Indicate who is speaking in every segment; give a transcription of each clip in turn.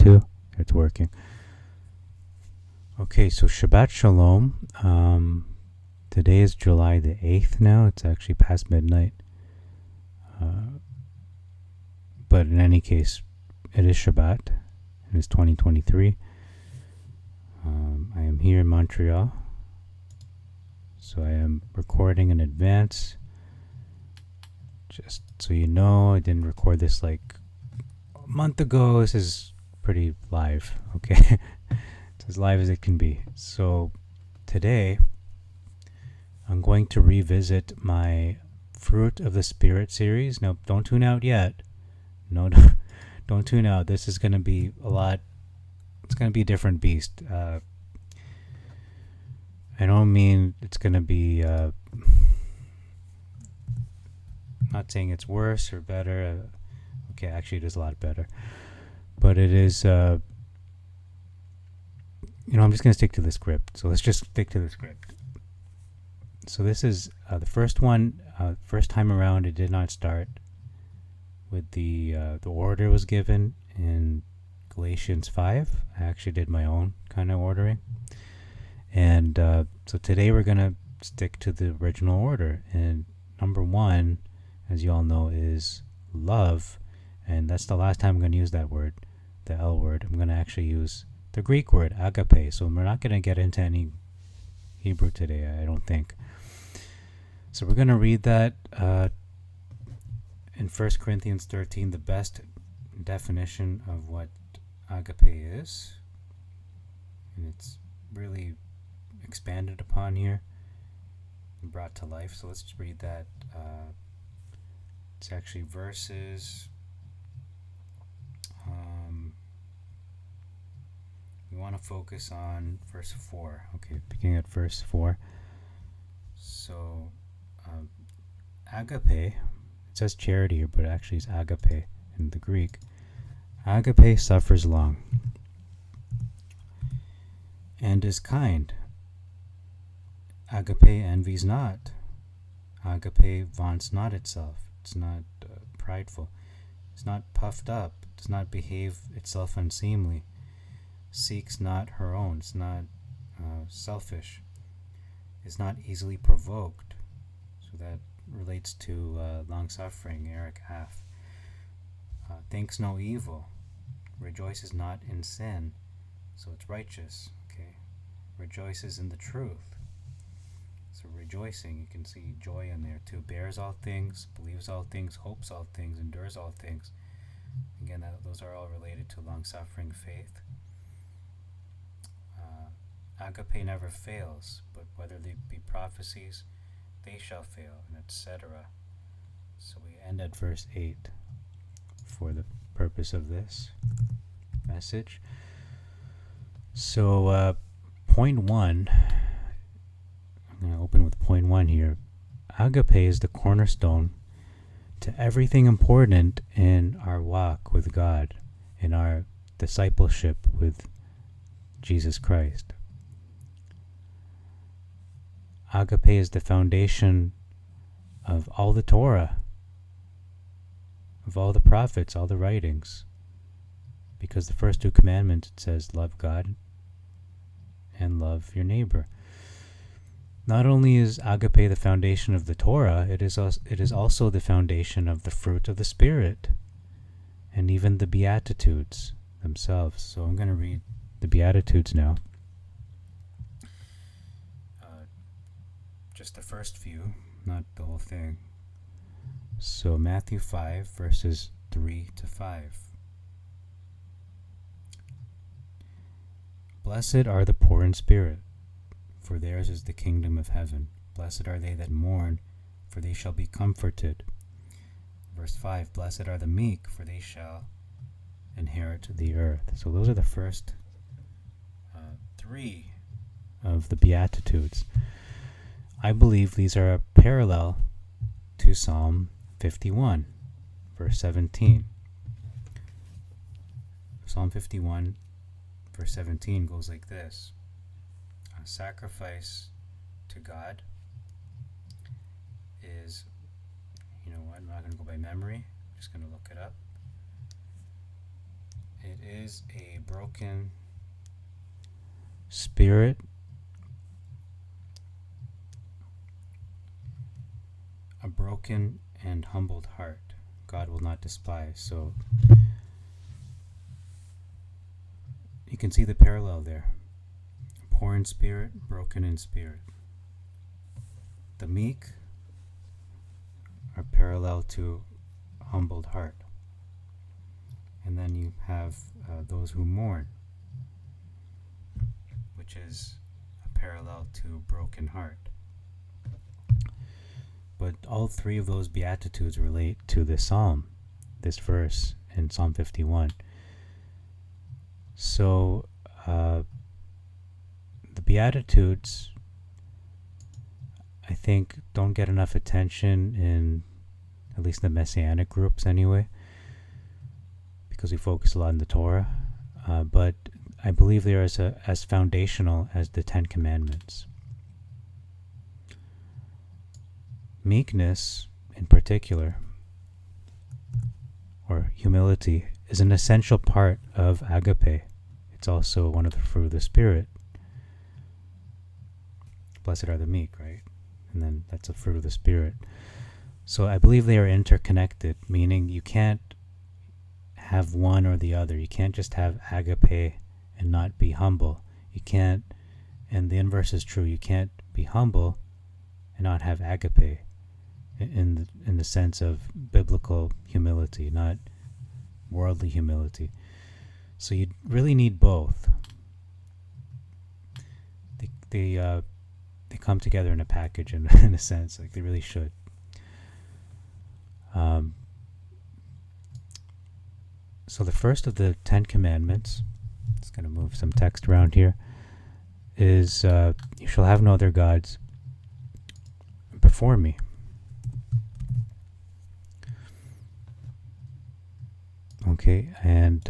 Speaker 1: 2. It's working. Okay, so Shabbat Shalom. Today is July the 8th now. It's actually past midnight. But in any case, it is Shabbat. It is 2023. I am here in Montreal. So I am recording in advance. Just so you know, I didn't record this like a month ago. This is pretty live, okay? It's as live as it can be. So today, I'm going to revisit my Fruit of the Spirit series. Now, don't tune out yet. No, don't tune out. This is going to be a lot. It's going to be a different beast. I don't mean it's going to be... not saying it's worse or better. Okay, actually it is a lot better. But it is... I'm just going to stick to the script. So let's just stick to the script. So this is the first one. First time around, it did not start with the order was given in Galatians 5. I actually did my own kind of ordering. And so today we're going to stick to the original order. And number 1, as you all know, is love. And that's the last time I'm going to use that word, the L word. I'm going to actually use the Greek word, agape. So we're not going to get into any Hebrew today, I don't think. So we're going to read that in 1 Corinthians 13, the best definition of what agape is. And it's really expanded upon here and brought to life. So let's just read that. It's actually verses... we want to focus on verse 4. Okay, beginning at verse 4. So, agape, it says charity here, but actually it's agape in the Greek. Agape suffers long and is kind. Agape envies not. Agape vaunts not itself. It's not prideful. It's not puffed up. Does not behave itself unseemly. Seeks not her own. It's not selfish. Is not easily provoked. So that relates to long-suffering, Eric Aff. Thinks no evil. Rejoices not in sin. So it's righteous. Okay. Rejoices in the truth. So rejoicing, you can see joy in there too. Bears all things, believes all things, hopes all things, endures all things. Again, those are all related to long-suffering faith. Agape never fails, but whether they be prophecies, they shall fail, and etc. So we end at verse 8 for the purpose of this message. So point 1, I'm going to open with point 1 here. Agape is the cornerstone to everything important in our walk with God, in our discipleship with Jesus Christ. Agape is the foundation of all the Torah, of all the prophets, all the writings. Because the first 2 commandments, it says, love God and love your neighbor. Not only is agape the foundation of the Torah, it is also the foundation of the fruit of the Spirit and even the Beatitudes themselves. So I'm going to read the Beatitudes now. Just the first few, not the whole thing. So Matthew 5, verses 3 to 5. Blessed are the poor in spirit, for theirs is the kingdom of heaven. Blessed are they that mourn, for they shall be comforted. Verse 5, blessed are the meek, for they shall inherit the earth. So those are the first 3 of the Beatitudes. I believe these are a parallel to Psalm 51, verse 17. Psalm 51, verse 17 goes like this. A sacrifice to God is, you know what, I'm not going to go by memory. I'm just going to look it up. It is a broken spirit, a broken and humbled heart God will not despise. So you can see the parallel there. Poor in spirit, broken in spirit. The meek are parallel to humbled heart. And then you have those who mourn, which is a parallel to broken heart. But all three of those Beatitudes relate to this psalm, this verse in Psalm 51. So the Beatitudes, I think, don't get enough attention in at least the Messianic groups anyway, because we focus a lot on the Torah. But I believe they are as foundational as the Ten Commandments. Meekness, in particular, or humility, is an essential part of Agape. It's also one of the fruit of the Spirit. Blessed are the meek, right? And then that's a fruit of the Spirit. So I believe they are interconnected, meaning you can't have one or the other. You can't just have agape and not be humble. You can't, and the inverse is true, you can't be humble and not have agape in the sense of biblical humility, not worldly humility. So you really need both. They come together in a package in a sense, like they really should. So the first of the Ten Commandments, just going to move some text around here, is you shall have no other gods before me. Okay, and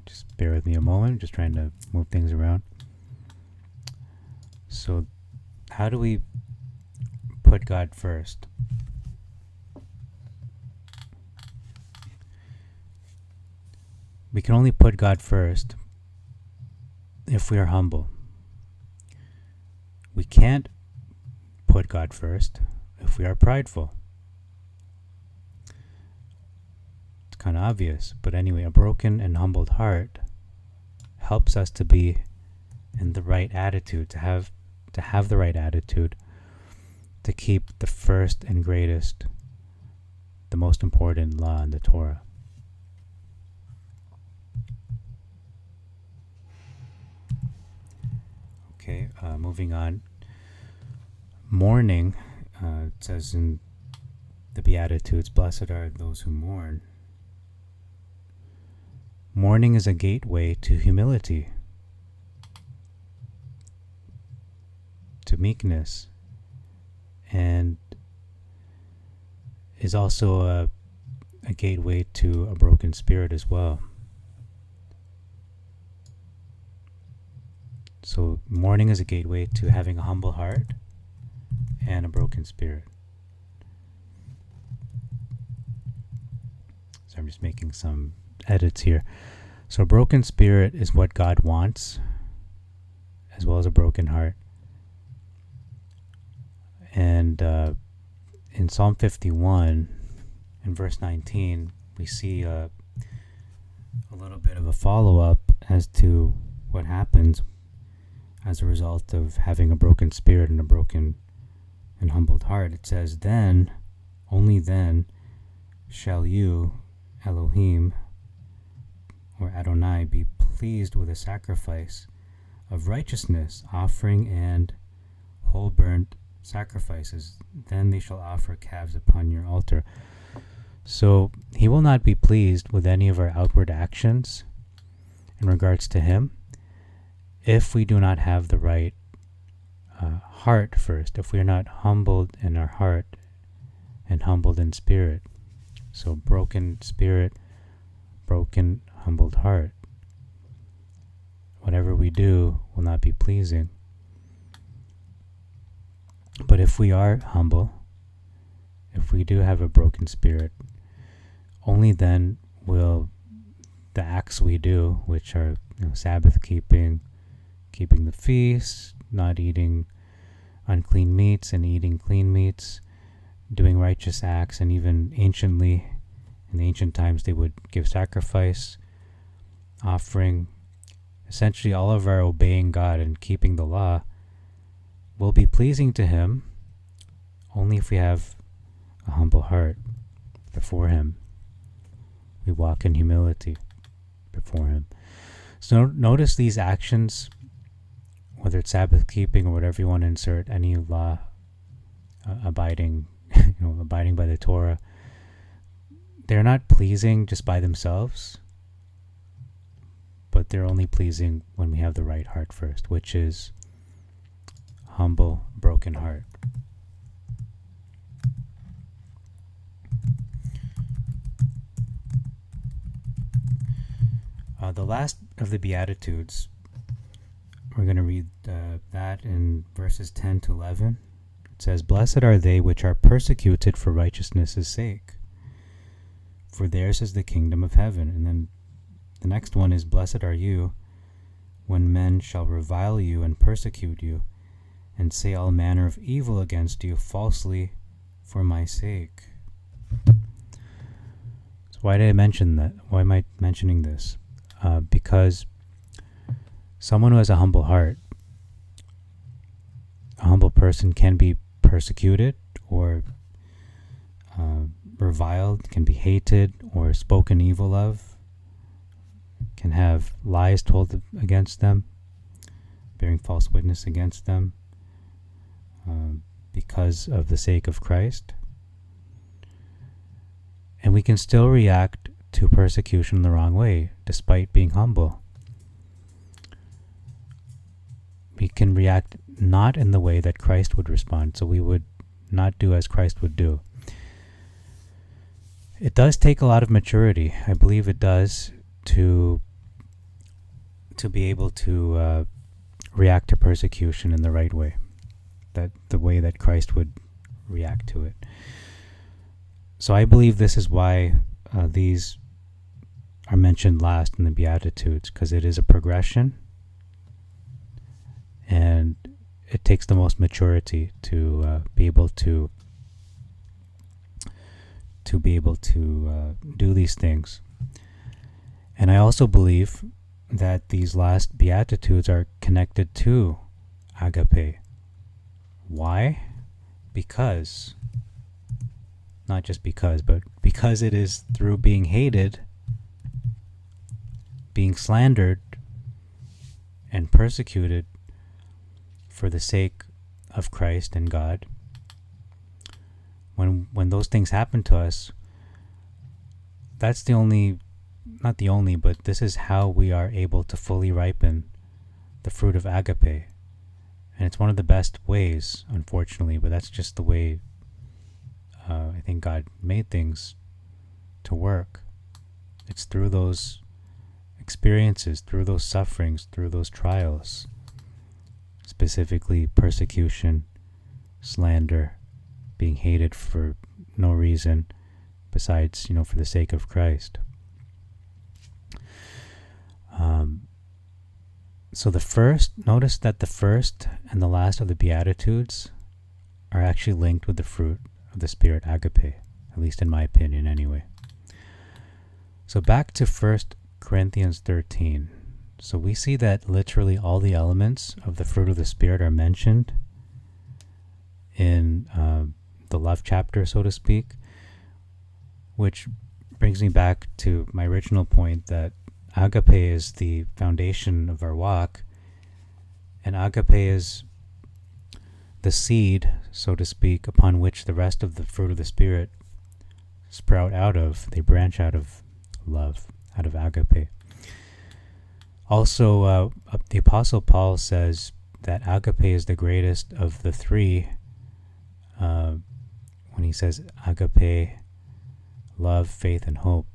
Speaker 1: just bear with me a moment, just trying to move things around. So how do we put God first? We can only put God first if we are humble. We can't put God first if we are prideful. It's kind of obvious, but anyway, a broken and humbled heart helps us to be in the right attitude, to have the right attitude, to keep the first and greatest, the most important law in the Torah. Okay, moving on. Mourning, it says in the Beatitudes, blessed are those who mourn. Mourning is a gateway to humility, to meekness, and is also a gateway to a broken spirit as well. So mourning is a gateway to having a humble heart and a broken spirit. So I'm just making some edits here. So a broken spirit is what God wants, as well as a broken heart. And in Psalm 51, in verse 19, we see a little bit of a follow-up as to what happens as a result of having a broken spirit and a broken and humbled heart. It says, then, only then, shall you, Elohim, or Adonai, be pleased with a sacrifice of righteousness, offering and whole burnt sacrifices. Then they shall offer calves upon your altar. So he will not be pleased with any of our outward actions in regards to him if we do not have the right heart first, if we are not humbled in our heart and humbled in spirit. So broken spirit, broken, humbled heart. Whatever we do will not be pleasing. But if we are humble, if we do have a broken spirit, only then will the acts we do, which are Sabbath keeping, keeping the feast, not eating unclean meats and eating clean meats, doing righteous acts, and even anciently, in the ancient times, they would give sacrifice, offering. Essentially, all of our obeying God and keeping the law will be pleasing to Him only if we have a humble heart before Him. We walk in humility before Him. So notice these actions, whether it's Sabbath keeping or whatever you want to insert, any law abiding, abiding by the Torah, they're not pleasing just by themselves, but they're only pleasing when we have the right heart first, which is humble, broken heart. The last of the Beatitudes, we're going to read that in verses 10 to 11. It says, "Blessed are they which are persecuted for righteousness' sake, for theirs is the kingdom of heaven." And then the next one is, "Blessed are you when men shall revile you and persecute you, and say all manner of evil against you falsely for my sake." So why did I mention that? Why am I mentioning this? Because someone who has a humble heart, a humble person, can be persecuted or reviled, can be hated or spoken evil of, can have lies told against them, bearing false witness against them, because of the sake of Christ. And we can still react to persecution the wrong way, despite being humble. We can react not in the way that Christ would respond, so we would not do as Christ would do. It does take a lot of maturity, I believe it does, to be able to react to persecution in the right way, that the way that Christ would react to it. So I believe this is why these are mentioned last in the Beatitudes, because it is a progression, and it takes the most maturity to be able to do these things. And I also believe that these last Beatitudes are connected to Agape. Why? Because, not just because, but because it is through being hated, being slandered, and persecuted for the sake of Christ and God. When those things happen to us, that's not the only, but this is how we are able to fully ripen the fruit of Agape. And it's one of the best ways, unfortunately, but that's just the way I think God made things to work. It's through those experiences, through those sufferings, through those trials, specifically persecution, slander, being hated for no reason besides, for the sake of Christ. So notice that the first and the last of the Beatitudes are actually linked with the fruit of the Spirit, Agape, at least in my opinion anyway. So back to 1 Corinthians 13. So we see that literally all the elements of the fruit of the Spirit are mentioned in the love chapter, so to speak, which brings me back to my original point that Agape is the foundation of our walk, and Agape is the seed, so to speak, upon which the rest of the fruit of the Spirit sprout out of. They branch out of love, out of Agape. Also, the Apostle Paul says that Agape is the greatest of the three when he says Agape, love, faith, and hope.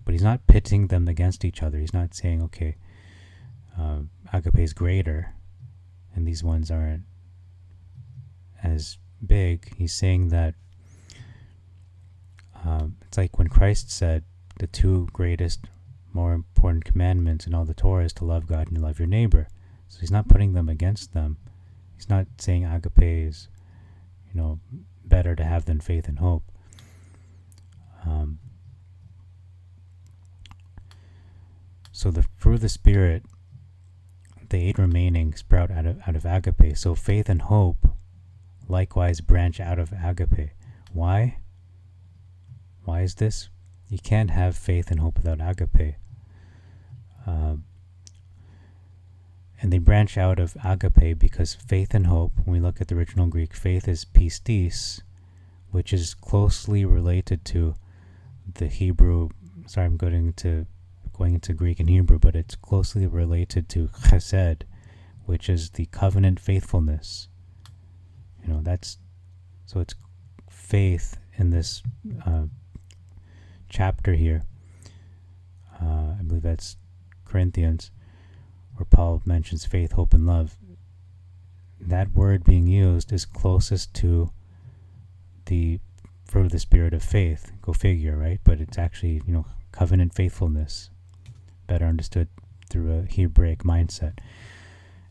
Speaker 1: But he's not pitting them against each other. He's not saying, okay, Agape is greater and these ones aren't as big. He's saying that it's like when Christ said the two greatest more important commandments in all the Torah is to love God and to love your neighbor. So he's not putting them against them. He's not saying agape is, better to have than faith and hope. So the fruit of the Spirit, the 8 remaining, sprout out of agape. So faith and hope likewise branch out of agape. Why? Why is this? You can't have faith and hope without agape. And they branch out of agape because faith and hope, when we look at the original Greek, faith is pistis, which is closely related to the Hebrew. Sorry, I'm going into Greek and Hebrew, but it's closely related to chesed, which is the covenant faithfulness. So it's faith in this chapter here. I believe that's Corinthians, where Paul mentions faith, hope, and love. That word being used is closest to the fruit of the Spirit of faith. Go figure, right? But it's actually, covenant faithfulness, better understood through a Hebraic mindset.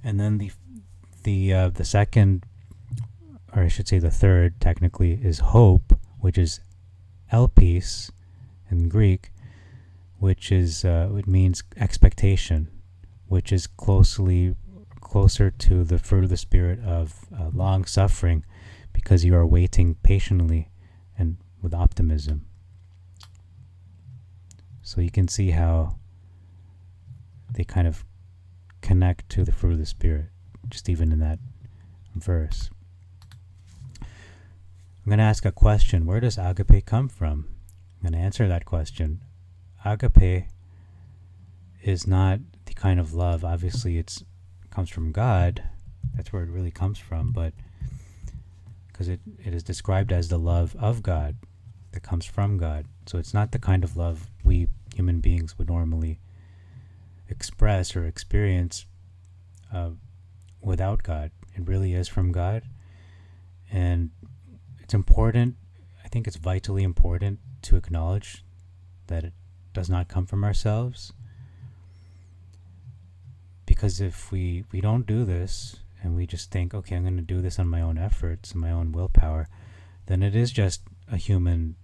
Speaker 1: And then the second, or I should say the third, technically, is hope, which is elpis in Greek, which is it means expectation, which is closer to the fruit of the Spirit of long suffering, because you are waiting patiently and with optimism. So you can see how they kind of connect to the fruit of the Spirit, just even in that verse. I'm going to ask a question. Where does agape come from? I'm going to answer that question. Agape is not the kind of love. Obviously, it comes from God. That's where it really comes from. But because it is described as the love of God that comes from God. So it's not the kind of love we human beings would normally express or experience without God. It really is from God. And it's important, I think it's vitally important to acknowledge that it does not come from ourselves. Because if we don't do this, and we just think, okay, I'm going to do this on my own efforts and my own willpower, then it is just a human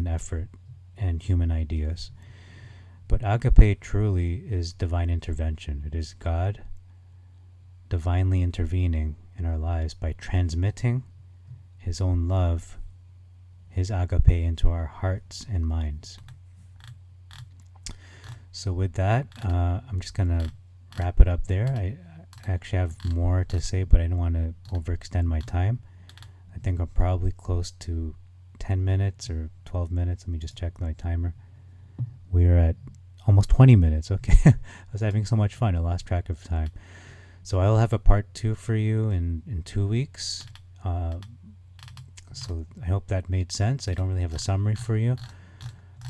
Speaker 1: effort and human ideas. But agape truly is divine intervention. It is God divinely intervening in our lives by transmitting His own love, His agape, into our hearts and minds. So with that, I'm just going to wrap it up there. I actually have more to say, but I don't want to overextend my time. I think I'm probably close to 10 minutes or 12 minutes. Let me just check my timer. We're at almost 20 minutes. Okay. I was having so much fun. I lost track of time. So I'll have a part 2 for you in 2 weeks. So I hope that made sense. I don't really have a summary for you.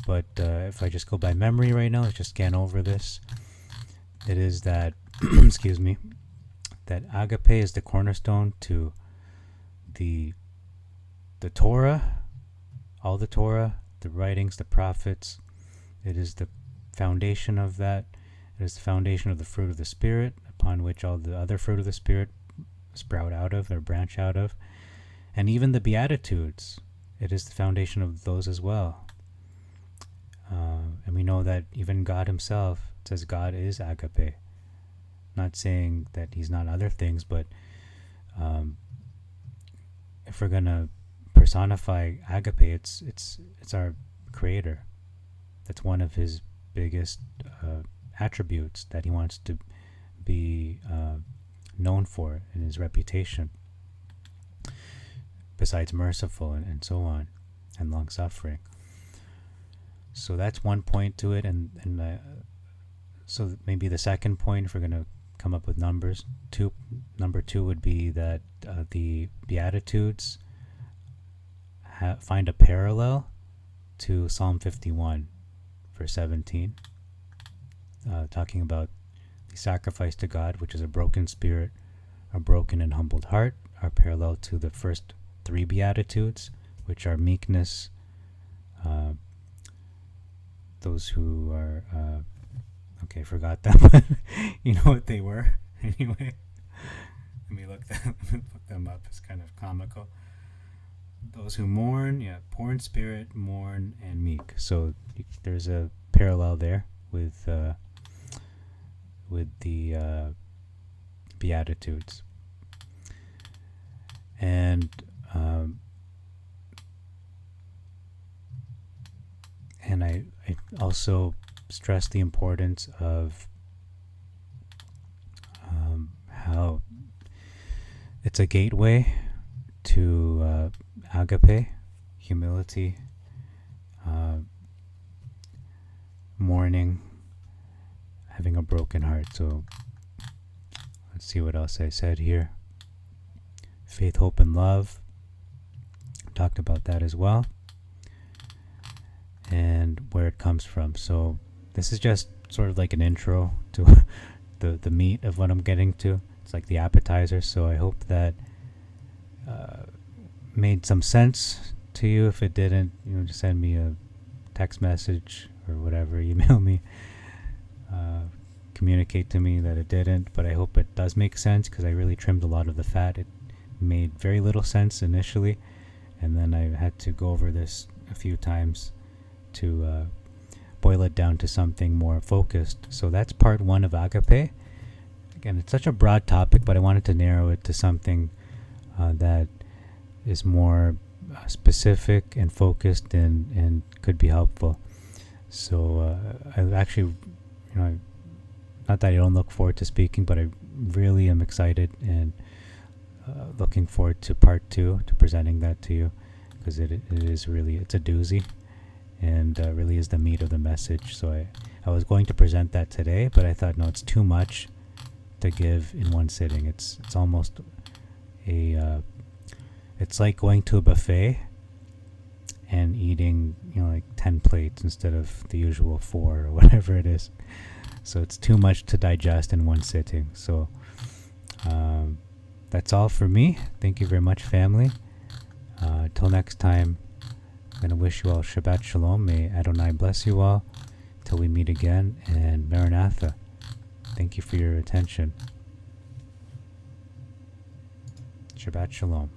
Speaker 1: But if I just go by memory right now, let's just scan over this. It is that, excuse me, that agape is the cornerstone to the Torah, all the Torah, the writings, the prophets. It is the foundation of that. It is the foundation of the fruit of the Spirit, upon which all the other fruit of the Spirit sprout out of or branch out of. And even the Beatitudes, it is the foundation of those as well. And we know that even God Himself says God is agape. Not saying that He's not other things, but if we're gonna personify agape, it's our Creator. That's one of His biggest attributes that He wants to be known for in His reputation. Besides merciful and so on, and long-suffering. So that's one point to it, and so maybe the second point, if we're going to come up with numbers, number 2 would be that the Beatitudes find a parallel to Psalm 51, verse 17, talking about the sacrifice to God, which is a broken spirit, a broken and humbled heart, are parallel to the first 3 Beatitudes, which are meekness, those who are okay, forgot them, but you know what they were anyway. Let me look them up. It's kind of comical. Those who mourn, yeah, poor in spirit, mourn, and meek. So there's a parallel there with the Beatitudes. And I also stress the importance of how it's a gateway to agape, humility, mourning, having a broken heart. So let's see what else I said here. Faith, hope, and love. Talked about that as well. And where it comes from. So this is just sort of like an intro to the meat of what I'm getting to. It's like the appetizer. So I hope that made some sense to you. If it didn't, just send me a text message or whatever, email me, communicate to me that it didn't, but I hope it does make sense, because I really trimmed a lot of the fat. It made very little sense initially, and then I had to go over this a few times to boil it down to something more focused. So that's part 1 of Agape. Again, it's such a broad topic, but I wanted to narrow it to something that is more specific and focused and could be helpful. So I actually, not that I don't look forward to speaking, but I really am excited and looking forward to part 2, to presenting that to you, because it is really, it's a doozy, and really is the meat of the message. So I was going to present that today, but I thought, no, it's too much to give in one sitting. It's almost it's like going to a buffet and eating, like 10 plates instead of the usual 4 or whatever it is. So it's too much to digest in one sitting. So that's all for me. Thank you very much, family. Till next time, I'm going to wish you all Shabbat Shalom. May Adonai bless you all. Till we meet again, and Maranatha. Thank you for your attention. Shabbat Shalom.